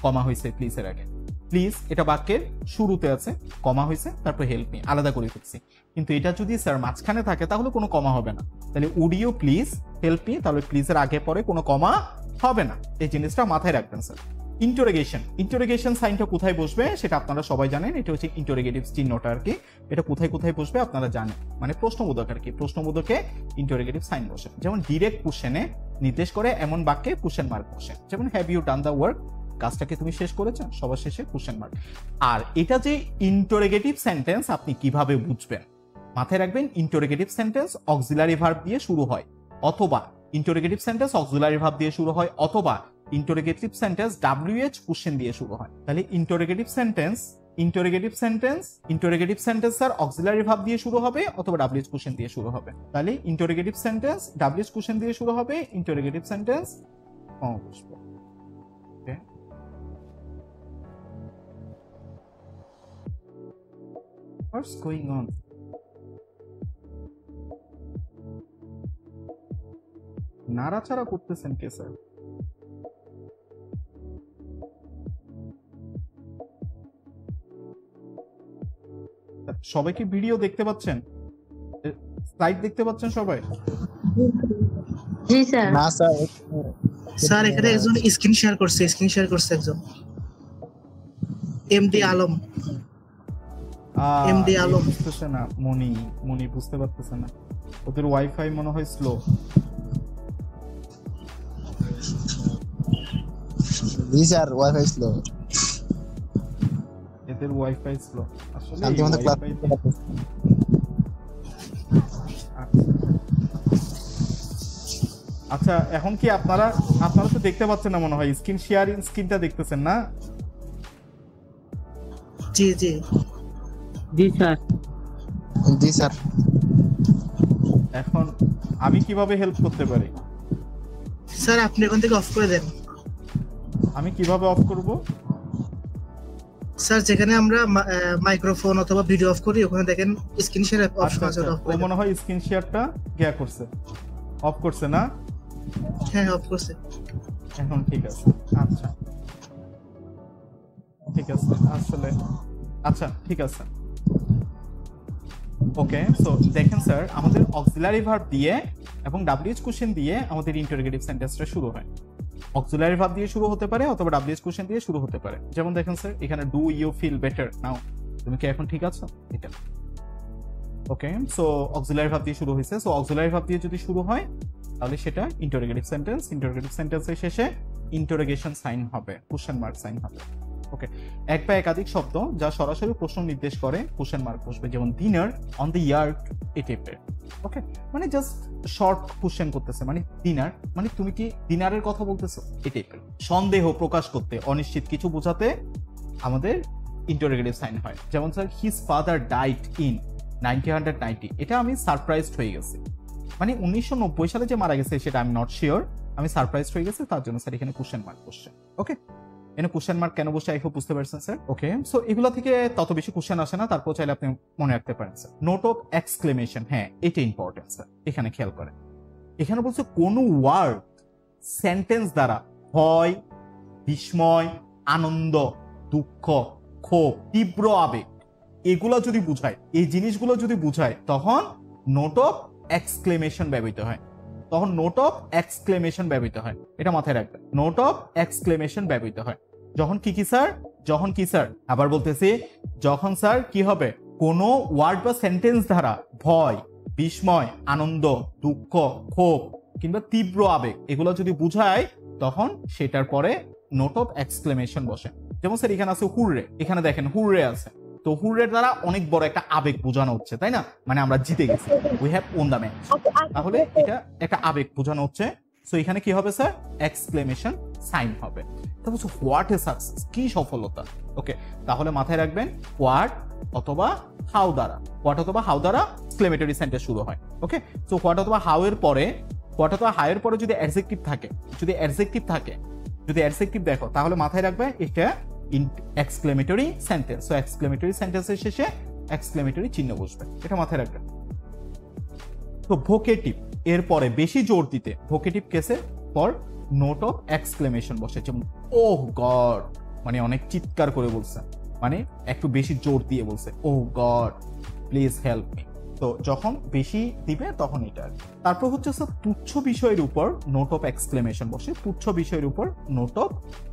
কমা হয়েছে প্লিজের আগে, প্লিজ এটা বাক্যের শুরুতে আছে, কমা হয়েছে, তারপর হেল্প মি আলাদা করে ফেলছি। কিন্তু এটা যদি স্যার মাঝখানে থাকে তাহলে কোনো কমা হবে না, তাহলে would you please help me, তাহলে প্লিজের আগে পরে কোনো কমা হবে না, এই জিনিসটা মাথায় রাখবেন স্যার। ইন্টারোগেশন সাইনটা কোথায় বসবে সেটা আপনারা সবাই জানেন, এটা হচ্ছে ইন্টারোগেটিভ চিহ্নটা আর কি। এটা কোথায় কোথায় বসবে আপনারা জানেন, মানে প্রশ্নবোধক আর কি, প্রশ্নবোধকে ইন্টারোগেটিভ সাইন বসে। যেমন ডিরেক্ট কোশ্চেনে নির্দেশ করে এমন বাক্যে কোশ্চেন মার্ক বসে, যেমন have you done the work, কাজটাকে তুমি শেষ করেছো, সবার শেষে কোশ্চেন মার্ক। আর এটা যে ইন্টারোগেটিভ সেন্টেন্স আপনি কিভাবে বুঝবেন, মাথায় রাখবেন ইন্টারোগেটিভ সেন্টেন্স অক্সিলারি ভার্ব দিয়ে শুরু হয়, অথবা ইন্টারোগেটিভ সেন্টেন্স অক্সিলারি ভার্ব দিয়ে শুরু হয়, অথবা ইন্টারোগেটিভ সেন্টেন্স WH কোশ্চেন দিয়ে শুরু হয়। তাহলে interrogative sentence sir auxiliary verb দিয়ে শুরু হবে অথবা WH কোশ্চেন দিয়ে শুরু হবে। তাহলে ইন্টারোগেটিভ সেন্টেন্স WH কোশ্চেন দিয়ে শুরু হবে, ইন্টারোগেটিভ সেন্টেন্স বসবে। ওকে, what's going on? নাড়াচাড়া করতেছেন কে স্যার? সবাই কি ভিডিও দেখতে পাচ্ছেন, স্লাইড দেখতে পাচ্ছেন সবাই? জি স্যার। না স্যার, স্যার এখানে একজন স্ক্রিন শেয়ার করছে একজন, এমডি আলম। এমডি আলম বুঝতেছে না, মনি বুঝতে পারতেছে না, ওদের ওয়াইফাই মনে হয় স্লো। জি স্যার, ওয়াইফাই স্লো। এদের ওয়াইফাই স্লো আসলে। শান্তি মতো ক্লাস আচ্ছা, এখন কি আপনারা তো দেখতে পাচ্ছেন না মনে হয়, স্ক্রিন শেয়ারিং স্ক্রিনটা দেখতেছেন না? জি জি জি স্যার। জি স্যার। এখন আমি কিভাবে হেল্প করতে পারি? স্যার আপনি এখান থেকে অফ করে দেন। আমি কিভাবে অফ করব? স্যার যেখানে আমরা মাইক্রোফোন অথবা ভিডিও অফ করি ওখানে দেখেন স্ক্রিন শেয়ার অপশন আছে, অফ ও করে দেন। মনে হয় স্ক্রিন শেয়ারটা করছে, অফ করছে না? হ্যাঁ অফ করছে। এখন ঠিক আছে। আচ্ছা ঠিক আছে, আসলে আচ্ছা ঠিক আছে। ওকে, সো দেখেন স্যার, আমাদের অক্সিলারি ভার্ব দিয়ে এবং WH কোশ্চেন দিয়ে আমাদের ইন্টারোগেটিভ সেন্টেন্সটা শুরু হয়। অক্সিলারি ভার্ব দিয়ে শুরু হতে পারে অথবা WH কোশ্চেন দিয়ে শুরু হতে পারে। যেমন দেখেন স্যার, এখানে do you feel better now, তুমি কি এখন ঠিক আছো, এটা। ওকে, সো অক্সিলারি ভার্ব দিয়ে শুরু হয়েছে। সো অক্সিলারি ভার্ব দিয়ে যদি শুরু হয় তাহলে সেটা ইন্টারোগেটিভ সেন্টেন্স। ইন্টারোগেটিভ সেন্টেন্সের শেষে ইন্টারোগেশন সাইন হবে, কোশ্চেন মার্ক সাইন হবে। ওকে, এক বা একাধিক শব্দ যা সরাসরি প্রশ্ন নির্দেশ করে কোশ্চেন মার্ক বসবে, যেমন ডিনার অন দ্য ইয়ার্ড এ টাইপের। ওকে, মানে জাস্ট শর্ট কোশ্চেন করতেছে, মানে ডিনার মানে তুমি কি ডিনারের কথা বলতেছো, এই টাইপের। সন্দেহ প্রকাশ করতে, অনিশ্চিত কিছু বোঝাতে আমাদের ইন্টারোগেটিভ সাইন হয়। যেমন sir, his father died in 1990, এটা আমি সারপ্রাইজড হয়ে গেছি, মানে 1990 সালে যে মারা গেছে সেটা আমি নট শিওর, আমি সারপ্রাইজড হয়ে গেছি, তার জন্য স্যার এখানে কোশ্চেন মার্ক বসছে। ওকে, এখানে কোশ্চেন মার্ক কেন বসে আই হোপ বুঝতে পারছেন স্যার। ওকে, সো এগুলো থেকে তত বেশি কোশ্চেন আসে না, তারপর চাইলে আপনি মনে রাখতে পারেন স্যার। নোট অফ এক্সক্লেমেশন, হ্যাঁ এটা ইম্পর্টেন্ট স্যার, এখানে খেয়াল করেন। এখানে বলছে কোন ওয়ার্ড সেন্টেন্স দ্বারা ভয়, বিস্ময়, আনন্দ, দুঃখ, ক্ষোভ, তীব্র আবেগ এগুলো যদি বুঝায়, এই জিনিসগুলো যদি বুঝায়, তখন নোট অফ এক্সক্লেমেশন ব্যবহৃত হয়, তখন নোট অফ এক্সক্লেমেশন ব্যবহৃত হয়, এটা মাথায় রাখবেন। নোট অফ এক্সক্লেমেশন ব্যবহৃত হয় যখন কি স্যার, যখন কি স্যার, আবার বলতেছি, যখন স্যার কি হবে, কোনো ওয়ার্ড বা সেন্টেন্স দ্বারা ভয়, বিস্ময়, আনন্দ, দুঃখ, ক্ষোভ কিংবা তীব্র আবেগ এগুলো যদি বুঝায়, তখন সেটার পরে নোট অফ এক্সক্লেমেশন বসে। যেমন স্যার এখানে আছে হুররে, এখানে দেখেন হুররে আছে, তো হুররের দ্বারা অনেক বড় একটা আবেগ বোঝানো হচ্ছে, তাই না, মানে আমরা জিতে গেছি, we have won the match, তাহলে এটা একটা আবেগ বোঝানো হচ্ছে। সো এখানে কি হবে স্যার, এক্সক্লেমেশন সাইন হবে। তারপর হোয়াট এ সাকসেস, কি সফলতা। ওকে, তাহলে মাথায় রাখবেন হোয়াট অথবা হাউ দ্বারা, হোয়াট অথবা হাউ দ্বারা এক্সক্লেমেটরি সেন্টেন্স শুরু হয়। ওকে, সো হোয়াট অথবা হাউ এর পরে, হোয়াট অথবা হাউ এর পরে যদি অ্যাডজেক্টিভ থাকে, যদি অ্যাডজেক্টিভ দেখো, তাহলে মাথায় রাখবে এটা এক্সক্লেমেটরি সেন্টেন্স। সো এক্সক্লেমেটরি সেন্টেন্সের শেষে এক্সক্লেমেটরি চিহ্ন বসবে, এটা মাথায় রাখবেন। তো ভোকেটিভ এর পরে বেশি জোর দিতে ভোকেটিভ কেসে পর নোট অফ এক্সক্লেমেশন বসে, যেমন ওহ গড, মানে অনেক চিৎকার করে বলছে, মানে একটু বেশি জোর দিয়ে বলছে, ওহ গড প্লিজ হেল্প মি। তো তো যখন বেশি দিবে তখন এটা আর কি। তারপর হচ্ছে স্যার তুচ্ছ বিষয়ের উপর নোট অফ এক্সক্লেমেশন বসে, তুচ্ছ বিষয়ের উপর নোট অফ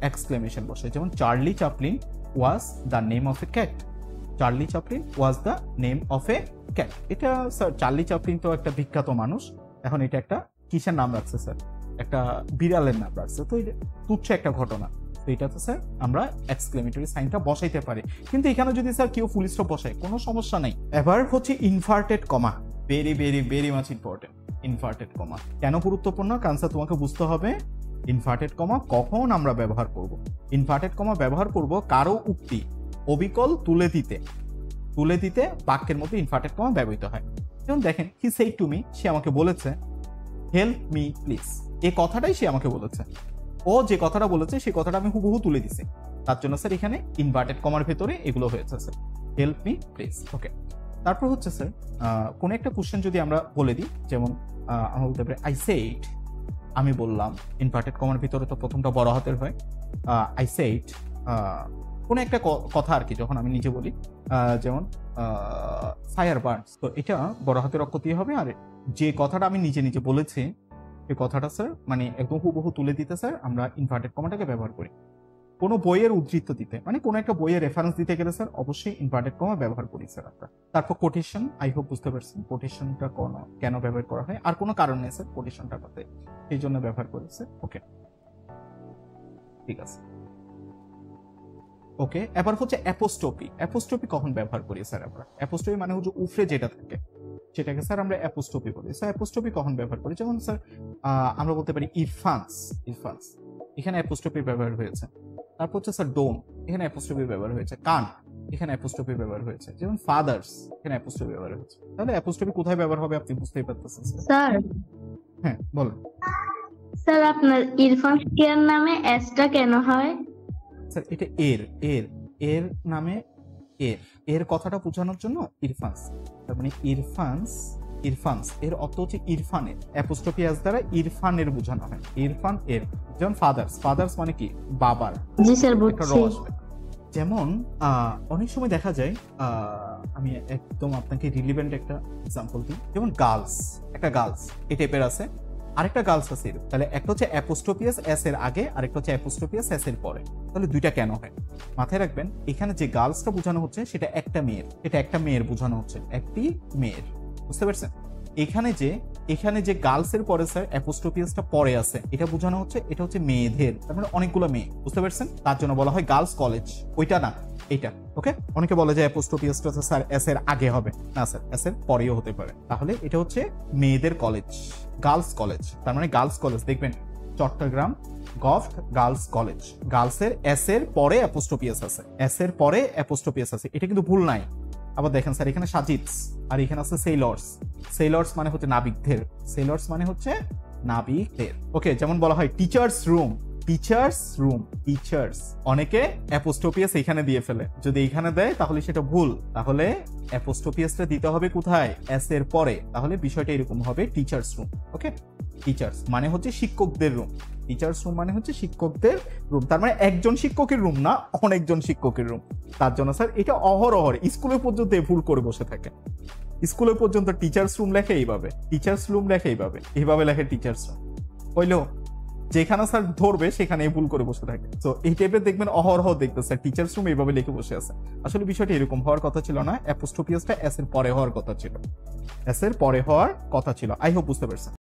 এক্সক্লেমেশন বসে, যেমন Charlie Chaplin was the name of A cat. Charlie Chaplin was the name of A cat. এটা স্যার চার্লি চ্যাপলিন তো একটা বিখ্যাত মানুষ, এখন এটা একটা কিসের নাম রাখছে স্যার, একটা বিড়ালের নাম রাখছে, তো এটা তুচ্ছ একটা ঘটনা। তো এটাতে স্যার আমরা এক্সক্লেমেটরি সাইনটা বসাইতে পারি, কিন্তু এখানে যদি স্যার কেউ ফুল স্টপ বসায় কোনো সমস্যা নেই। এবার হচ্ছে inverted comma, very very very much important. Inverted comma কেন গুরুত্বপূর্ণ, কারণ স্যার তোমাকে বুঝতে হবে ইনভার্টেড কমা কখন আমরা ব্যবহার করব। ইনভার্টেড কমা ব্যবহার করব কারো উক্তি অবিকল তুলে দিতে বাক্যের মধ্যে ইনভার্টেড কমা ব্যবহৃত হয়। যেমন দেখেন, হি সেড টু মি, সে আমাকে বলেছে, হেল্প মি প্লিজ, এই কথাটাই সে আমাকে বলেছে। ও যে কথাটা বলেছে সেই কথাটা আমি হুবহু তুলে দিছি, তার জন্য স্যার এখানে ইনভার্টেড কমার ভেতরে এগুলো হয়েছে স্যার, হেল্প মি প্লিজ। ওকে, তারপর হচ্ছে স্যার কোন একটা কোশ্চেন যদি আমরা বলে দিই, যেমন আমরা বলতে পারি আই সেড, আমি বললাম, ইনভার্টেড কমার ভিতরে তো প্রথমটা বড় হাতের হয়। আই সেড কোন একটা কথা আর কি, যখন আমি নিজে বলি, যেমন ফায়ার বার্নস, তো এটা বড় হাতের অক্ষর দিয়ে হবে। আর যে কথাটা আমি নিজে নিজে বলেছি এই কথাটা স্যার মানে একদম হুবহু তুলে দিতে স্যার আমরা ইনভার্টেড কমাটাকে ব্যবহার করি। কোনো বইয়ের উদ্ধৃত দিতে, মানে কোনো একটা বইয়ের রেফারেন্স দিতে গেলে স্যার অবশ্যই ইনভার্টেড কমা ব্যবহার করি স্যার আমরা। তারপর কোটেশন, আই হোপ বুঝতে পারছেন কোটেশনটা কেন ব্যবহার করা হয়, আর কোনো কারণ নেই স্যার কোটেশনটা করতে, এই জন্য ব্যবহার করি স্যার। ওকে, ঠিক আছে। ওকে, এবার হচ্ছে অ্যাপোস্ট্রফি। অ্যাপোস্ট্রফি কখন ব্যবহার করি স্যার আমরা? অ্যাপোস্ট্রফি মানে হচ্ছে উফরে যেটা থাকে সেটাকে স্যার আমরা অ্যাপোস্ট্রফি বলি। স্যার অ্যাপোস্ট্রফি কখন ব্যবহার করি? যেমন স্যার আমরা বলতে পারি ইরফানস, এখানে অ্যাপোস্ট্রফি ব্যবহার হয়েছে। তারপর হচ্ছে স্যার ডোম, এখানে অ্যাপোস্ট্রফি ব্যবহার হয়েছে। কান, এখানে অ্যাপোস্ট্রফি ব্যবহার হয়েছে। যেমন ফাদার্স, এখানে অ্যাপোস্ট্রফি ব্যবহার হয়েছে। তাহলে অ্যাপোস্ট্রফি কোথায় ব্যবহার হবে আপনি বুঝতেই পারতেছেন স্যার। হ্যাঁ বলেন স্যার আপনার ইরফান কেয়ার নামে এসটা কেন হয়? স্যার এটা এর নামে এর কথাটা বোঝানোর জন্য ইরফানস, তার মানে ইরফানস এর অর্থ হচ্ছে ইরফানের, অ্যাপোস্ট্রফি এস দ্বারা ইরফানের বোঝানো হয়, ইরফান এর। যেমন ফাদার্স মানে কি বাবার, জি স্যার একটা র বুঝছি। আসবে। যেমন অনেক সময় দেখা যায়, আমি একদম আপনাকে রিলিভেন্ট একটা এক্সাম্পল দিই, যেমন একটা গার্লস এই টাইপের আছে, আরেকটা গার্লস আছে এরকম। তাহলে একটা হচ্ছে অ্যাপোস্ট্রোপিয়াস এস এর আগে, আরেকটা হচ্ছে অ্যাপোস্ট্রোপিয়াস এস এর পরে। তাহলে দুইটা কেন হয় মাথায় রাখবেন। এখানে যে গার্লসটা বোঝানো হচ্ছে সেটা একটা মেয়ের বোঝানো হচ্ছে, একটি মেয়ের, বুঝতে পারছেন? এখানে যে গার্লস এর পরে স্যার অ্যাপোস্ট্রোপিয়াসটা পরে আছে, এটা বোঝানো হচ্ছে এটা হচ্ছে মেয়েদের, তার মানে অনেকগুলো মেয়ে, বুঝতে পারছেন? তার জন্য বলা হয় গার্লস কলেজ, ওইটা না এটা। ওকে, অনেকে বলে যে অ্যাপোস্ট্রোপিয়াসটা স্যার এস এর আগে হবে, না স্যার এস এর পরেও হতে পারে। তাহলে এটা হচ্ছে মেয়েদের কলেজ, গার্লস কলেজ, তার মানে গার্লস কলেজ। দেখবেন চট্টগ্রাম গভট গার্লস কলেজ, গার্লসের এস এর পরে অ্যাপোস্ট্রোপিয়াস আছে, এস এর পরে অ্যাপোস্ট্রোপিয়াস আছে, এটা কিন্তু ভুল নাই। আবার দেখেন স্যার এখানে সাজিদস আর এখানে আছে সেলর্স মানে হচ্ছে নাবিকদের, ওকে। যেমন বলা হয় টিচার্স রুম, অনেকে অ্যাপোস্ট্রোপিয়াস এখানে দিয়ে ফেলে, যদি এখানে দেয় তাহলে সেটা ভুল, তাহলে অ্যাপোস্ট্রোপিয়াসটা দিতে হবে কোথায়? এস এর পরে। তাহলে বিষয়টা এরকম হবে টিচার্স রুম। ওকে, টিচার্স মানে হচ্ছে শিক্ষকদের রুম, তার মানে একজন শিক্ষকের রুম না, অনেকজন শিক্ষকের রুম। তার জন্য স্যার এটা অহরহ স্কুলে পর্যন্ত ভুল করে বসে থাকে, স্কুলে পর্যন্ত টিচার্স রুম লেখে এইভাবে, এইভাবে লেখে টিচার্স রুম, হইলেও যেখানে স্যার ধরবে সেখানে ভুল করে বসে থাকে। তো এই টাইপের দেখবেন অহরহ দেখতে স্যার টিচার্স রুম এইভাবে লিখে বসে আছে। আসলে বিষয়টা এরকম হওয়ার কথা ছিল না, অ্যাপোস্ট্রোপিয়াসটা এস এর পরে হওয়ার কথা ছিল, আই হোপ বুঝতে পারছেন।